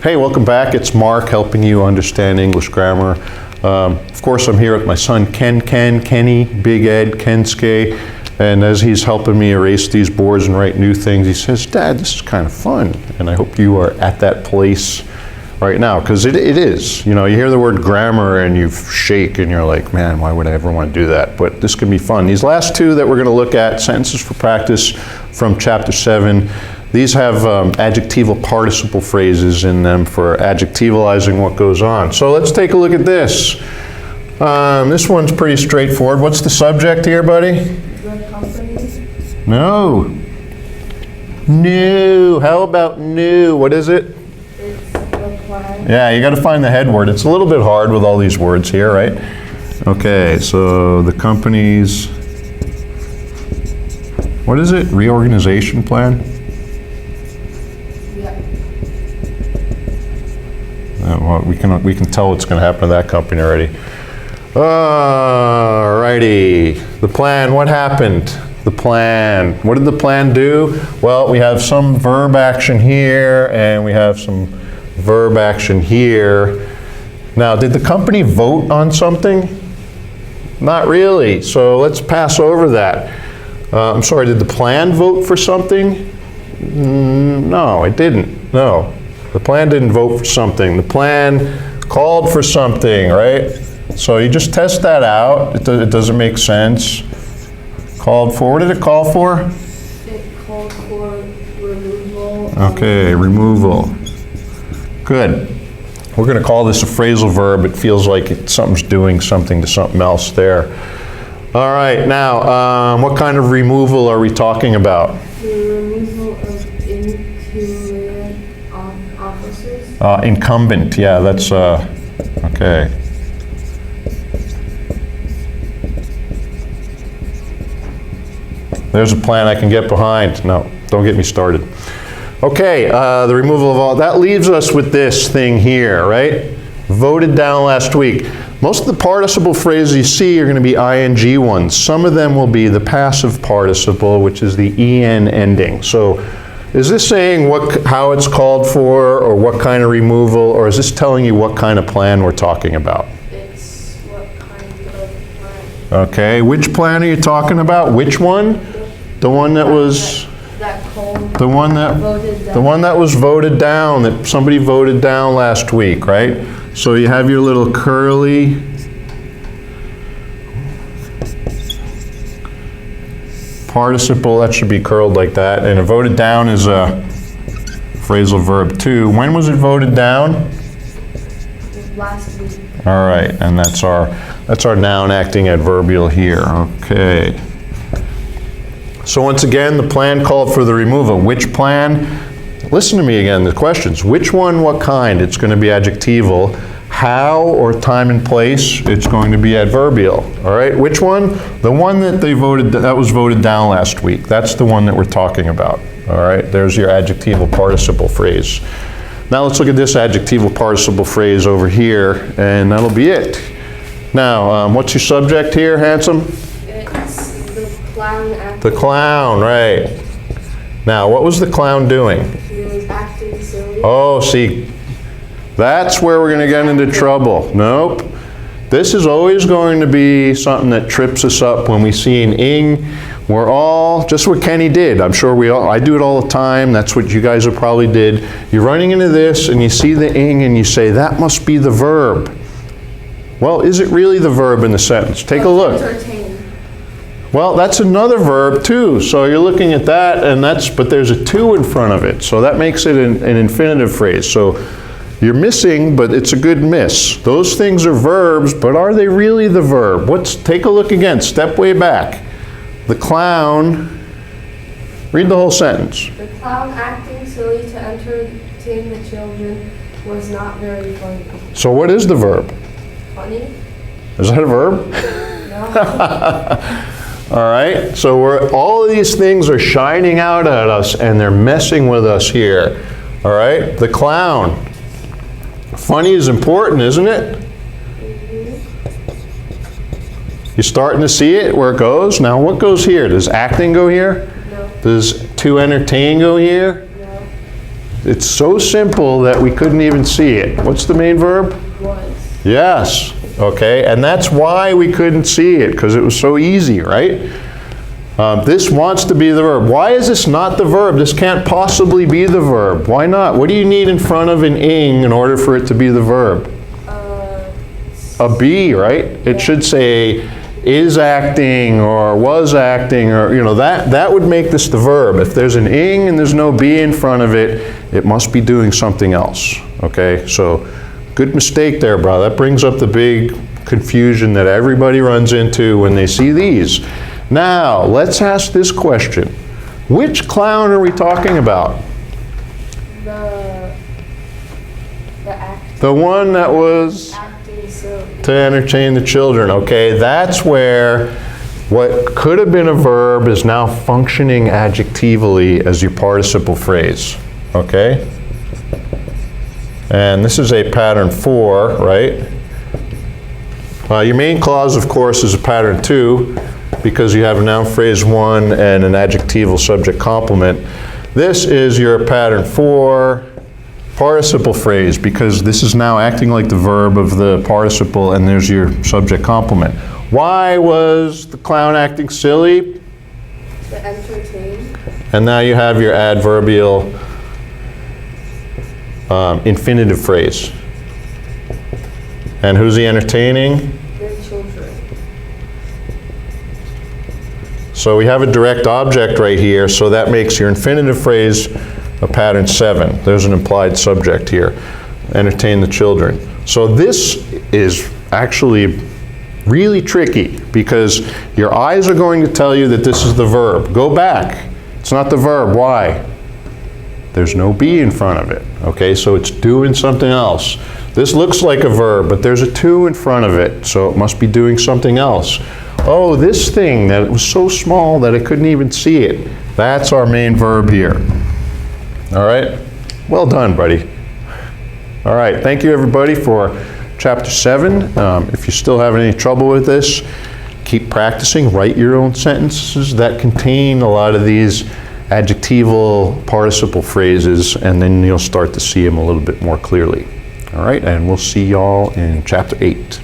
Hey, welcome back. It's Mark helping you understand English grammar. Of course, I'm here with my son Kenny, Big Ed, Kensuke, and as he's helping me erase these boards and write new things, he says, Dad, this is kind of fun. And I hope you are at that place right now, because it is. You know, you hear the word grammar and you shake and you're like, man, why would I ever want to do that? But this can be fun. These last two that we're going to look at, sentences for practice from chapter 7, these have adjectival participle phrases in them for adjectivalizing what goes on. So let's take a look at this. This one's pretty straightforward. What's the subject here, buddy? The company. No. New. How about new? What is it? It's the plan. Yeah, you got to find the head word. It's a little bit hard with all these words here, right? Okay, so the company's, what is it? Reorganization plan? Yeah. Well, we can tell what's going to happen to that company already. Alrighty, the plan. What happened? The plan. What did the plan do? Well, we have some verb action here, and we have some verb action here. Now, did the company vote on something? Not really. So let's pass over that. I'm sorry. Did the plan vote for something? No, it didn't. No. The plan didn't vote for something. The plan called for something, right? So you just test that out. It doesn't make sense. Called for, what did it call for? It called for removal. Okay, removal. Good. We're going to call this a phrasal verb. It feels like something's doing something to something else there. All right, now, what kind of removal are we talking about? The removal of incumbent officers. Incumbent, yeah, that's, okay. There's a plan I can get behind. No, don't get me started. Okay, the removal of all, that leaves us with this thing here, right? Voted down last week. Most of the participle phrases you see are going to be ing ones. Some of them will be the passive participle, which is the en ending. So is this saying how it's called for, or what kind of removal, or is this telling you what kind of plan we're talking about? It's what kind of plan. Okay, which plan are you talking about? Which one? The one that was... That called. The one that was voted down, that somebody voted down last week, right? So you have your little curly participle, that should be curled like that, and voted down is a phrasal verb too. When was it voted down? Last week. All right, and that's our noun acting adverbial here. Okay. So once again, the plan called for the removal. Which plan? Listen to me again, the questions. Which one, what kind? It's going to be adjectival. How or time and place? It's going to be adverbial. All right, which one? The one that was voted down last week. That's the one that we're talking about. All right, there's your adjectival participle phrase. Now let's look at this adjectival participle phrase over here, and that'll be it. Now, what's your subject here, handsome? It's the clown acting. The clown, right. Now, what was the clown doing? He was acting silly. Oh, see, that's where we're going to get into trouble. Nope. This is always going to be something that trips us up when we see an ing. We're all, just what Kenny did. I'm sure I do it all the time. That's what you guys have probably did. You're running into this and you see the ing and you say, that must be the verb. Well, is it really the verb in the sentence? Take a look. Entertain. Well, that's another verb too. So you're looking at that, and but there's a to in front of it. So that makes it an infinitive phrase. So you're missing, but it's a good miss. Those things are verbs, but are they really the verb? Take a look again, step way back. The clown, read the whole sentence. The clown acting silly to entertain the children was not very funny. So what is the verb? Funny? Is that a verb? No. All right, so all of these things are shining out at us and they're messing with us here. All right, the clown. Funny is important, isn't it? You starting to see it, where it goes? Now what goes here? Does acting go here? No. Does to entertain go here? No. It's so simple that we couldn't even see it. What's the main verb? Was. Yes, okay, and that's why we couldn't see it, because it was so easy, right? This wants to be the verb. Why is this not the verb? This can't possibly be the verb. Why not? What do you need in front of an ing in order for it to be the verb? A be, right? It should say is acting or was acting, or, you know, that would make this the verb. If there's an ing and there's no be in front of it, it must be doing something else, okay? So, good mistake there, brother. That brings up the big confusion that everybody runs into when they see these. Now, let's ask this question. Which clown are we talking about? The act. The one that was Acting silly. to entertain the children, okay? That's where what could have been a verb is now functioning adjectively as your participle phrase, okay? And this is a pattern 4, right? Your main clause, of course, is a pattern 2 because you have a noun phrase 1 and an adjectival subject complement. This is your pattern 4 participle phrase because this is now acting like the verb of the participle and there's your subject complement. Why was the clown acting silly? To entertain. And now you have your adverbial infinitive phrase. And who's he entertaining? Their children. So we have a direct object right here, so that makes your infinitive phrase a pattern 7. There's an implied subject here. Entertain the children. So this is actually really tricky because your eyes are going to tell you that this is the verb. Go back. It's not the verb. Why? There's no be in front of it. Okay, so it's doing something else. This looks like a verb, but there's a to in front of it, so it must be doing something else. Oh, this thing that it was so small that I couldn't even see it. That's our main verb here. All right? Well done, buddy. All right, thank you everybody for chapter 7. If you still have any trouble with this, keep practicing. Write your own sentences that contain a lot of these adjectival participle phrases, and then you'll start to see them a little bit more clearly. All right, and we'll see y'all in chapter 8.